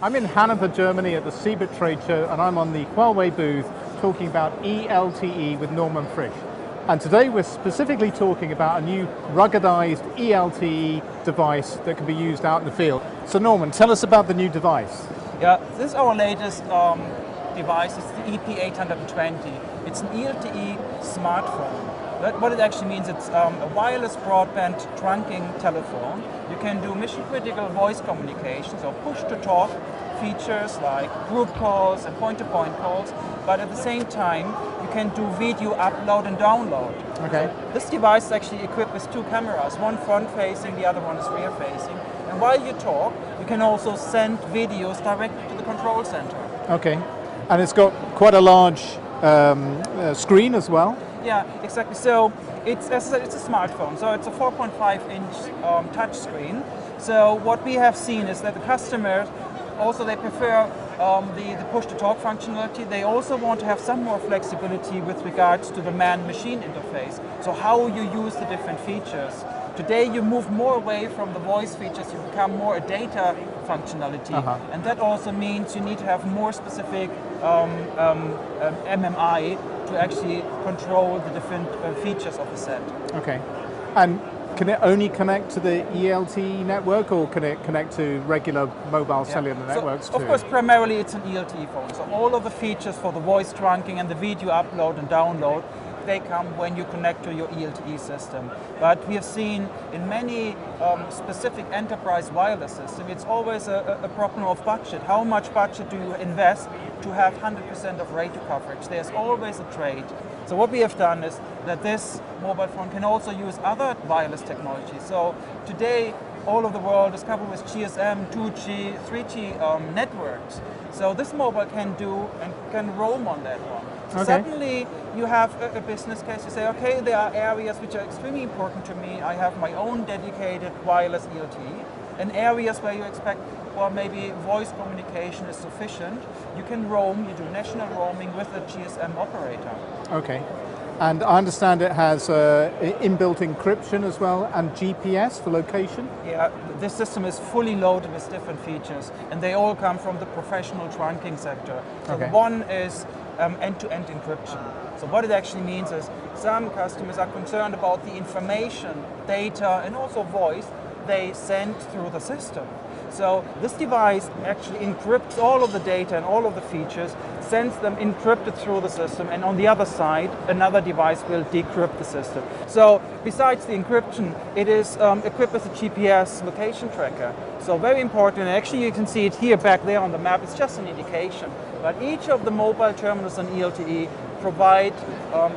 I'm in Hanover, Germany at the CeBIT trade show, and I'm on the Huawei booth talking about eLTE with Norman Frisch. And today we're specifically talking about a new ruggedized eLTE device that can be used out in the field. So Norman, tell us about the new device. Yeah, this is our latest device. It's the EP820. It's an eLTE smartphone. What it actually means, it's a wireless broadband trunking telephone. You can do mission-critical voice communication, so push-to-talk features like group calls and point-to-point calls, but at the same time, you can do video upload and download. Okay. So this device is actually equipped with two cameras, one front-facing, the other one is rear-facing. And while you talk, you can also send videos directly to the control center. Okay. And it's got quite a large screen as well. Yeah, exactly. So it's, as I said, it's a smartphone. So it's a 4.5-inch touch screen. So what we have seen is that the customers also they prefer the push-to-talk functionality. They also want to have some more flexibility with regards to the man-machine interface. So how you use the different features. Today you move more away from the voice features, you become more a data functionality. And that also means you need to have more specific MMI to actually control the different features of the set. Okay. And can it only connect to the eLTE network, or can it connect to regular mobile cellular networks too? Of course, primarily it's an eLTE phone. So all of the features for the voice trunking and the video upload and download, they come when you connect to your eLTE system. But we have seen in many specific enterprise wireless systems, it's always a problem of budget. How much budget do you invest to have 100% of radio coverage? There's always a trade. So what we have done is that this mobile phone can also use other wireless technologies. So today, all of the world is covered with GSM, 2G, 3G networks. So this mobile can do and can roam on that one. So suddenly you have a business case. You say, okay, there are areas which are extremely important to me. I have my own dedicated wireless eLTE. And areas where you expect, well, maybe voice communication is sufficient, you can roam, you do national roaming with a GSM operator. Okay. And I understand it has inbuilt encryption as well, and GPS for location? Yeah, this system is fully loaded with different features, and they all come from the professional trunking sector. So the one is end-to-end encryption. So what it actually means is some customers are concerned about the information, data, and also voice they send through the system. So this device actually encrypts all of the data and all of the features, sends them encrypted through the system, and on the other side, another device will decrypt the system. So besides the encryption, it is equipped with a GPS location tracker. So very important, and actually you can see it here back there on the map, it's just an indication. But each of the mobile terminals on eLTE provide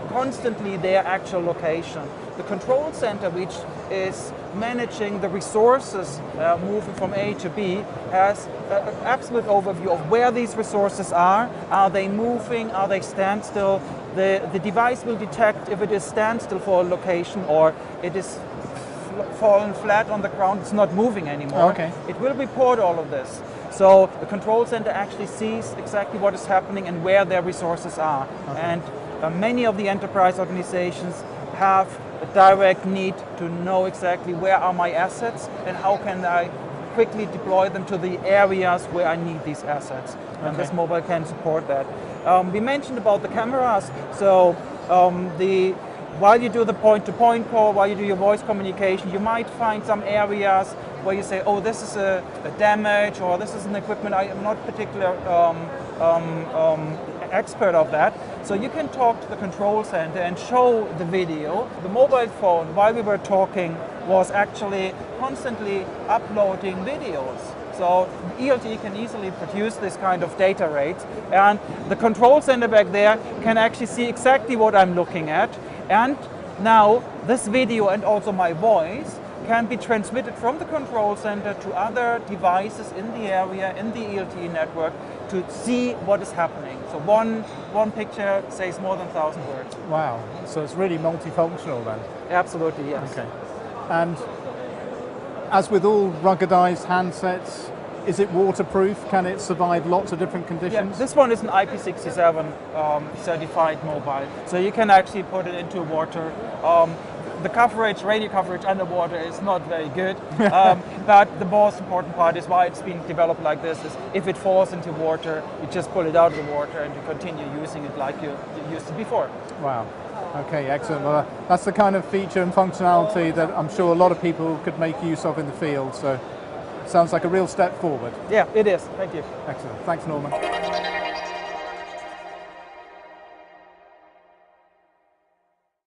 constantly their actual location. The control center, which is managing the resources moving from A to B, has an absolute overview of where these resources are. Are they moving? Are they standstill? The device will detect if it is standstill for a location or it is fallen flat on the ground, it's not moving anymore. It will report all of this. So the control center actually sees exactly what is happening and where their resources are. And many of the enterprise organizations have a direct need to know exactly where are my assets and how can I quickly deploy them to the areas where I need these assets. And this mobile can support that. We mentioned about the cameras. So while you do the point-to-point call, while you do your voice communication, you might find some areas where you say, oh, this is a damage, or this is an equipment, I am not particular expert of that. So you can talk to the control center and show the video. The mobile phone, while we were talking, was actually constantly uploading videos. So eLTE can easily produce this kind of data rates, and the control center back there can actually see exactly what I'm looking at. And now this video and also my voice can be transmitted from the control center to other devices in the area, in the eLTE network, to see what is happening. So one picture says more than 1,000 words. Wow, so it's really multifunctional then? Absolutely, yes. Okay. And as with all ruggedized handsets, is it waterproof? Can it survive lots of different conditions? Yeah, this one is an IP67 certified mobile, so you can actually put it into water. the coverage, radio coverage underwater is not very good, but the most important part is why it's been developed like this is if it falls into water, you just pull it out of the water and you continue using it like you used it before. Wow. Okay, excellent. Well, that's the kind of feature and functionality that I'm sure a lot of people could make use of in the field, so sounds like a real step forward. Yeah, it is. Thank you. Excellent. Thanks, Norman.